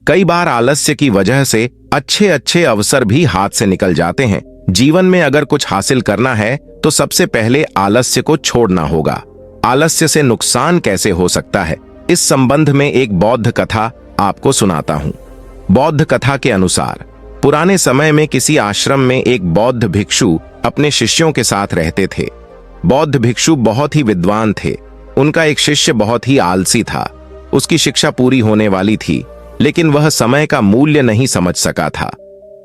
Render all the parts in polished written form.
कई बार आलस्य की वजह से अच्छे अच्छे अवसर भी हाथ से निकल जाते हैं। जीवन में अगर कुछ हासिल करना है तो सबसे पहले आलस्य को छोड़ना होगा। आलस्य से नुकसान कैसे हो सकता है, इस संबंध में एक बौद्ध कथा आपको सुनाता हूं। बौद्ध कथा के अनुसार पुराने समय में किसी आश्रम में एक बौद्ध भिक्षु अपने शिष्यों के साथ रहते थे। बौद्ध भिक्षु बहुत ही विद्वान थे। उनका एक शिष्य बहुत ही आलसी था। उसकी शिक्षा पूरी होने वाली थी, लेकिन वह समय का मूल्य नहीं समझ सका था।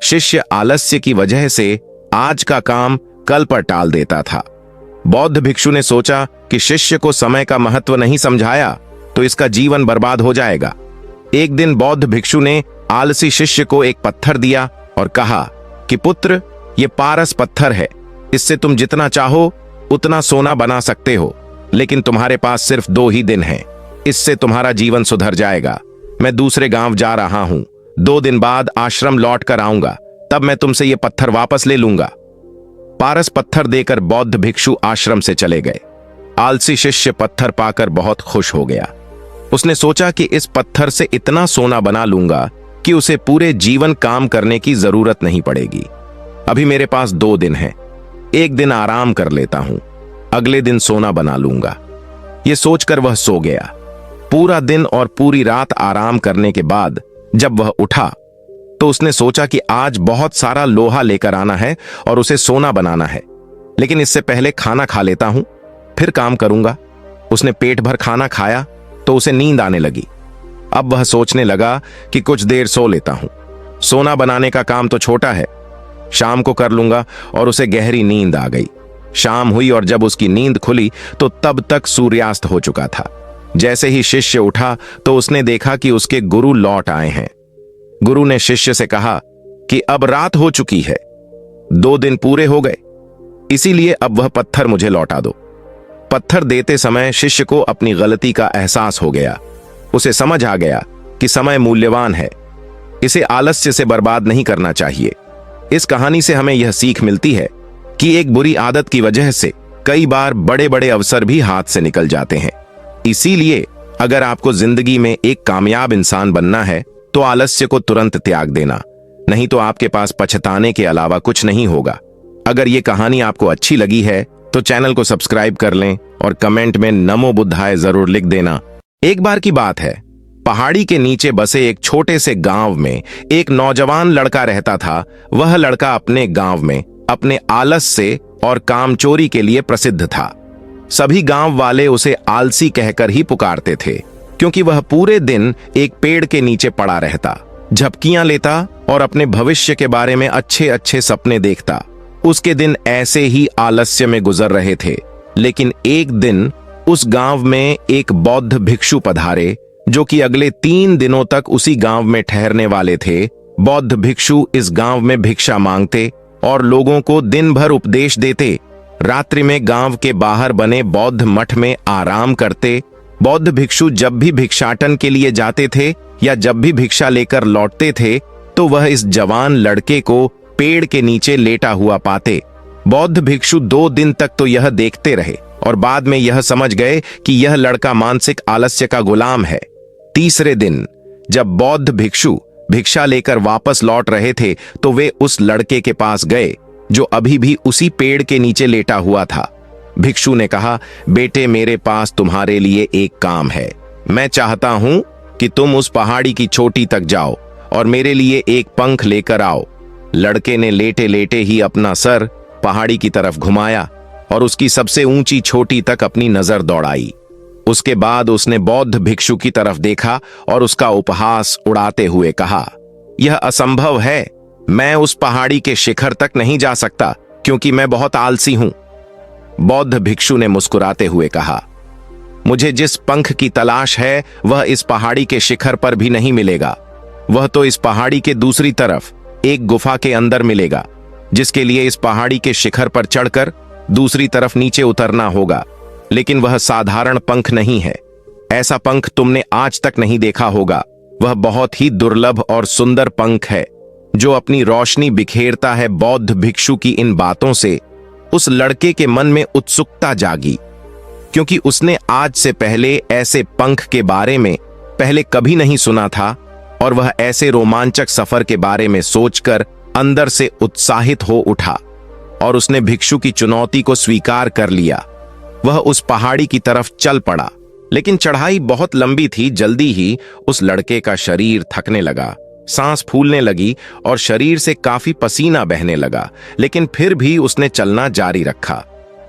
शिष्य आलस्य की वजह से आज का काम कल पर टाल देता था। बौद्ध भिक्षु ने सोचा कि शिष्य को समय का महत्व नहीं समझाया तो इसका जीवन बर्बाद हो जाएगा। एक दिन बौद्ध भिक्षु ने आलसी शिष्य को एक पत्थर दिया और कहा कि पुत्र, ये पारस पत्थर है, इससे तुम जितना चाहो उतना सोना बना सकते हो, लेकिन तुम्हारे पास सिर्फ 2 ही दिन हैं। इससे तुम्हारा जीवन सुधर जाएगा। मैं दूसरे गांव जा रहा हूं, 2 दिन बाद आश्रम लौट कर आऊंगा, तब मैं तुमसे ये पत्थर वापस ले लूंगा। पारस पत्थर देकर बौद्ध भिक्षु आश्रम से चले गए। आलसी शिष्य पत्थर पाकर बहुत खुश हो गया। उसने सोचा कि इस पत्थर से इतना सोना बना लूंगा कि उसे पूरे जीवन काम करने की जरूरत नहीं पड़ेगी। अभी मेरे पास 2 दिन हैं, एक दिन आराम कर लेता हूं, अगले दिन सोना बना लूंगा। यह सोचकर वह सो गया। पूरा दिन और पूरी रात आराम करने के बाद जब वह उठा तो उसने सोचा कि आज बहुत सारा लोहा लेकर आना है और उसे सोना बनाना है, लेकिन इससे पहले खाना खा लेता हूं, फिर काम करूंगा। उसने पेट भर खाना खाया तो उसे नींद आने लगी। अब वह सोचने लगा कि कुछ देर सो लेता हूं, सोना बनाने का काम तो छोटा है, शाम को कर लूंगा, और उसे गहरी नींद आ गई। शाम हुई और जब उसकी नींद खुली तो तब तक सूर्यास्त हो चुका था। जैसे ही शिष्य उठा तो उसने देखा कि उसके गुरु लौट आए हैं। गुरु ने शिष्य से कहा कि अब रात हो चुकी है, 2 दिन पूरे हो गए, इसीलिए अब वह पत्थर मुझे लौटा दो। पत्थर देते समय शिष्य को अपनी गलती का एहसास हो गया। उसे समझ आ गया कि समय मूल्यवान है, इसे आलस्य से बर्बाद नहीं करना चाहिए। इस कहानी से हमें यह सीख मिलती है कि एक बुरी आदत की वजह से कई बार बड़े बड़े अवसर भी हाथ से निकल जाते हैं। इसीलिए अगर आपको जिंदगी में एक कामयाब इंसान बनना है तो आलस्य को तुरंत त्याग देना, नहीं तो आपके पास पछताने के अलावा कुछ नहीं होगा। अगर ये कहानी आपको अच्छी लगी है तो चैनल को सब्सक्राइब कर लें और कमेंट में नमो बुद्धाय जरूर लिख देना। एक बार की बात है, पहाड़ी के नीचे बसे एक छोटे से गांव में एक नौजवान लड़का रहता था। वह लड़का अपने गांव में अपने आलस्य और कामचोरी के लिए प्रसिद्ध था। सभी गांव वाले उसे आलसी कहकर ही पुकारते थे, क्योंकि वह पूरे दिन एक पेड़ के नीचे पड़ा रहता, झपकियां लेता और अपने भविष्य के बारे में अच्छे अच्छे सपने देखता। उसके दिन ऐसे ही आलस्य में गुजर रहे थे। लेकिन एक दिन उस गांव में एक बौद्ध भिक्षु पधारे, जो कि अगले 3 दिनों तक उसी गांव में ठहरने वाले थे। बौद्ध भिक्षु इस गांव में भिक्षा मांगते और लोगों को दिन भर उपदेश देते। रात्रि में गांव के बाहर बने बौद्ध मठ में आराम करते। बौद्ध भिक्षु जब भी भिक्षाटन के लिए जाते थे या जब भी भिक्षा लेकर लौटते थे तो वह इस जवान लड़के को पेड़ के नीचे लेटा हुआ पाते। बौद्ध भिक्षु 2 दिन तक तो यह देखते रहे और बाद में यह समझ गए कि यह लड़का मानसिक आलस्य का गुलाम है। तीसरे दिन जब बौद्ध भिक्षु भिक्षा लेकर वापस लौट रहे थे तो वे उस लड़के के पास गए जो अभी भी उसी पेड़ के नीचे लेटा हुआ था। भिक्षु ने कहा, बेटे, मेरे पास तुम्हारे लिए एक काम है। मैं चाहता हूं कि तुम उस पहाड़ी की चोटी तक जाओ और मेरे लिए एक पंख लेकर आओ। लड़के ने लेटे लेटे ही अपना सर पहाड़ी की तरफ घुमाया और उसकी सबसे ऊंची चोटी तक अपनी नजर दौड़ाई। उसके बाद उसने बौद्ध भिक्षु की तरफ देखा और उसका उपहास उड़ाते हुए कहा, यह असंभव है, मैं उस पहाड़ी के शिखर तक नहीं जा सकता क्योंकि मैं बहुत आलसी हूं। बौद्ध भिक्षु ने मुस्कुराते हुए कहा, मुझे जिस पंख की तलाश है वह इस पहाड़ी के शिखर पर भी नहीं मिलेगा। वह तो इस पहाड़ी के दूसरी तरफ एक गुफा के अंदर मिलेगा, जिसके लिए इस पहाड़ी के शिखर पर चढ़कर दूसरी तरफ नीचे उतरना होगा। लेकिन वह साधारण पंख नहीं है। ऐसा पंख तुमने आज तक नहीं देखा होगा। वह बहुत ही दुर्लभ और सुंदर पंख है जो अपनी रोशनी बिखेरता है। बौद्ध भिक्षु की इन बातों से उस लड़के के मन में उत्सुकता जागी, क्योंकि उसने आज से पहले ऐसे पंख के बारे में पहले कभी नहीं सुना था और वह ऐसे रोमांचक सफर के बारे में सोचकर अंदर से उत्साहित हो उठा और उसने भिक्षु की चुनौती को स्वीकार कर लिया। वह उस पहाड़ी की तरफ चल पड़ा, लेकिन चढ़ाई बहुत लंबी थी। जल्दी ही उस लड़के का शरीर थकने लगा, सांस फूलने लगी और शरीर से काफी पसीना बहने लगा, लेकिन फिर भी उसने चलना जारी रखा।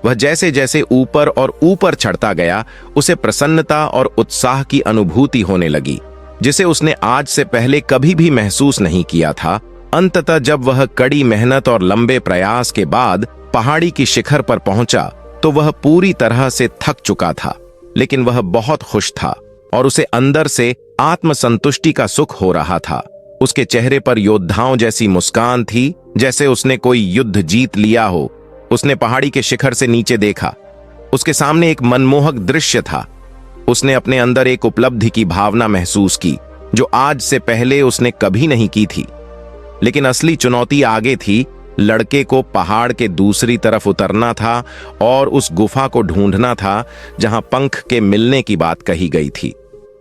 वह जैसे जैसे ऊपर और ऊपर चढ़ता गया, उसे प्रसन्नता और उत्साह की अनुभूति होने लगी, जिसे उसने आज से पहले कभी भी महसूस नहीं किया था। अंततः जब वह कड़ी मेहनत और लंबे प्रयास के बाद पहाड़ी की शिखर पर पहुंचा, तो वह पूरी तरह से थक चुका था, लेकिन वह बहुत खुश था और उसे अंदर से आत्मसंतुष्टि का सुख हो रहा था। उसके चेहरे पर योद्धाओं जैसी मुस्कान थी, जैसे उसने कोई युद्ध जीत लिया हो। उसने पहाड़ी के शिखर से नीचे देखा। उसके सामने एक मनमोहक दृश्य था। उसने अपने अंदर एक उपलब्धि की भावना महसूस की, जो आज से पहले उसने कभी नहीं की थी। लेकिन असली चुनौती आगे थी। लड़के को पहाड़ के दूसरी तरफ उतरना था और उस गुफा को ढूंढना था जहां पंख के मिलने की बात कही गई थी।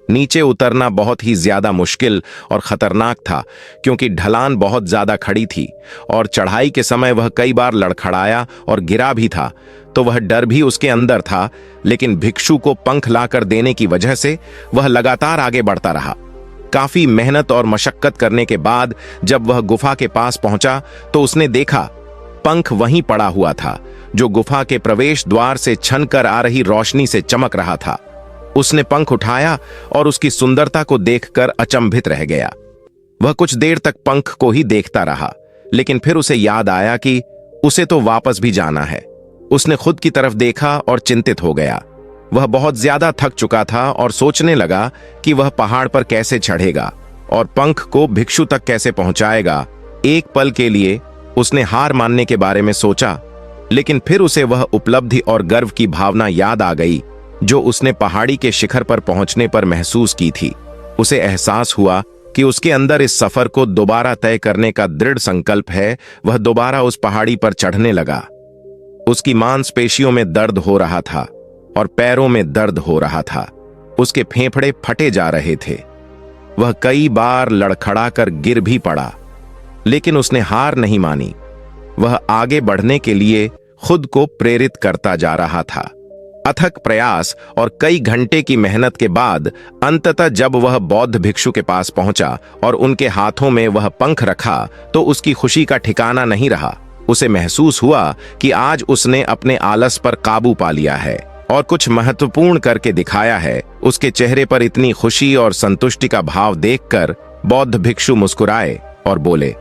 नीचे उतरना बहुत ही ज्यादा मुश्किल और खतरनाक था, क्योंकि ढलान बहुत ज्यादा खड़ी थी और चढ़ाई के समय वह कई बार लड़खड़ाया और गिरा भी था। तो वह डर भी उसके अंदर था, लेकिन भिक्षु को पंख लाकर देने की वजह से वह लगातार आगे बढ़ता रहा। काफी मेहनत और मशक्कत करने के बाद जब वह गुफा के पास पहुंचा, तो उसने देखा पंख वहीं पड़ा हुआ था, जो गुफा के प्रवेश द्वार से छनकर आ रही रोशनी से चमक रहा था। उसने पंख उठाया और उसकी सुंदरता को देखकर अचंभित रह गया। वह कुछ देर तक पंख को ही देखता रहा, लेकिन फिर उसे याद आया कि उसे तो वापस भी जाना है। उसने खुद की तरफ देखा और चिंतित हो गया। वह बहुत ज्यादा थक चुका था और सोचने लगा कि वह पहाड़ पर कैसे चढ़ेगा और पंख को भिक्षु तक कैसे पहुंचाएगा। एक पल के लिए उसने हार मानने के बारे में सोचा, लेकिन फिर उसे वह उपलब्धि और गर्व की भावना याद आ गई जो उसने पहाड़ी के शिखर पर पहुंचने पर महसूस की थी। उसे एहसास हुआ कि उसके अंदर इस सफर को दोबारा तय करने का दृढ़ संकल्प है। वह दोबारा उस पहाड़ी पर चढ़ने लगा। उसकी मांसपेशियों में दर्द हो रहा था और पैरों में दर्द हो रहा था। उसके फेफड़े फटे जा रहे थे। वह कई बार लड़खड़ाकर गिर भी पड़ा, लेकिन उसने हार नहीं मानी। वह आगे बढ़ने के लिए खुद को प्रेरित करता जा रहा था। अथक प्रयास और कई घंटे की मेहनत के बाद अंततः जब वह बौद्ध भिक्षु के पास पहुंचा और उनके हाथों में वह पंख रखा, तो उसकी खुशी का ठिकाना नहीं रहा। उसे महसूस हुआ कि आज उसने अपने आलस पर काबू पा लिया है और कुछ महत्वपूर्ण करके दिखाया है। उसके चेहरे पर इतनी खुशी और संतुष्टि का भाव देखकर बौद्ध भिक्षु मुस्कुराए और बोले,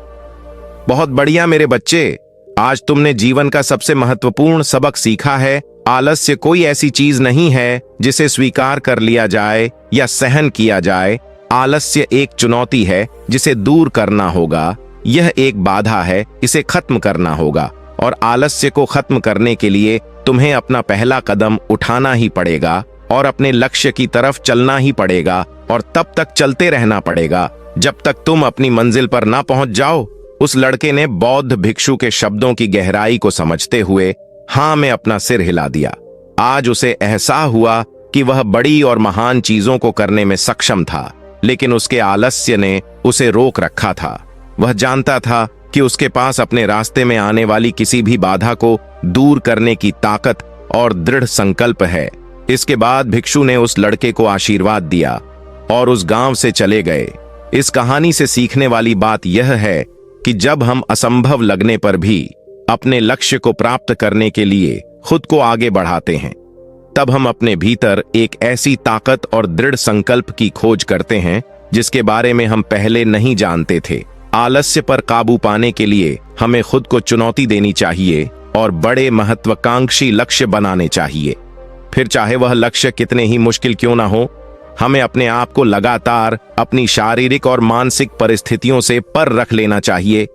बहुत बढ़िया मेरे बच्चे, आज तुमने जीवन का सबसे महत्वपूर्ण सबक सीखा है। आलस्य कोई ऐसी चीज नहीं है जिसे स्वीकार कर लिया जाए या सहन किया जाए। आलस्य एक चुनौती है जिसे दूर करना होगा। यह एक बाधा है, इसे खत्म करना होगा और आलस्य को खत्म करने के लिए तुम्हें अपना पहला कदम उठाना ही पड़ेगा और अपने लक्ष्य की तरफ चलना ही पड़ेगा और तब तक चलते रहना पड़ेगा जब तक तुम अपनी मंजिल पर ना पहुंच जाओ। उस लड़के ने बौद्ध भिक्षु के शब्दों की गहराई को समझते हुए हाँ में अपना सिर हिला दिया। आज उसे एहसास हुआ कि वह बड़ी और महान चीजों को करने में सक्षम था, लेकिन उसके आलस्य ने उसे रोक रखा था। वह जानता था कि उसके पास अपने रास्ते में आने वाली किसी भी बाधा को दूर करने की ताकत और दृढ़ संकल्प है। इसके बाद भिक्षु ने उस लड़के को आशीर्वाद दिया और उस गांव से चले गए। इस कहानी से सीखने वाली बात यह है कि जब हम असंभव लगने पर भी अपने लक्ष्य को प्राप्त करने के लिए खुद को आगे बढ़ाते हैं, तब हम अपने भीतर एक ऐसी ताकत और दृढ़ संकल्प की खोज करते हैं जिसके बारे में हम पहले नहीं जानते थे। आलस्य पर काबू पाने के लिए हमें खुद को चुनौती देनी चाहिए और बड़े महत्वाकांक्षी लक्ष्य बनाने चाहिए। फिर चाहे वह लक्ष्य कितने ही मुश्किल क्यों ना हो, हमें अपने आप को लगातार अपनी शारीरिक और मानसिक परिस्थितियों से पर रख लेना चाहिए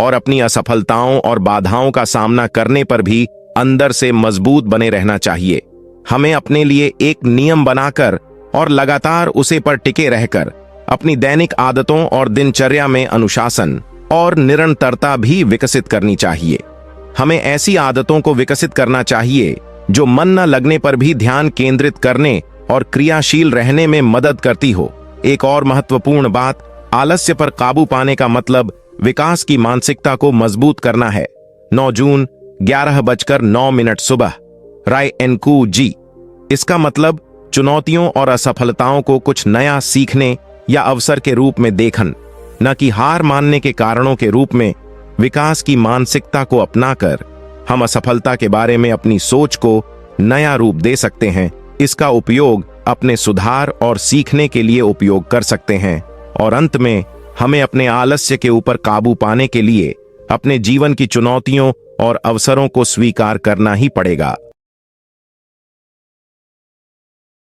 और अपनी असफलताओं और बाधाओं का सामना करने पर भी अंदर से मजबूत बने रहना चाहिए। हमें अपने लिए एक नियम बनाकर और लगातार उसे पर टिके रहकर अपनी दैनिक आदतों और दिनचर्या में अनुशासन और निरंतरता भी विकसित करनी चाहिए। हमें ऐसी आदतों को विकसित करना चाहिए जो मन न लगने पर भी ध्यान केंद्रित करने और क्रियाशील रहने में मदद करती हो। एक और महत्वपूर्ण बात, आलस्य पर काबू पाने का मतलब विकास की मानसिकता को मजबूत करना है। 9 जून 11:09 सुबह, राय एनकू जी। इसका मतलब चुनौतियों और असफलताओं को कुछ नया सीखने या अवसर के रूप में देखन, न कि हार मानने के कारणों के रूप में। विकास की मानसिकता को अपनाकर हम असफलता के बारे में अपनी सोच को नया रूप दे सकते हैं। इसका उपयोग अपने सुधार और सीखने के लिए उपयोग कर सकते हैं। और अंत में हमें अपने आलस्य के ऊपर काबू पाने के लिए अपने जीवन की चुनौतियों और अवसरों को स्वीकार करना ही पड़ेगा।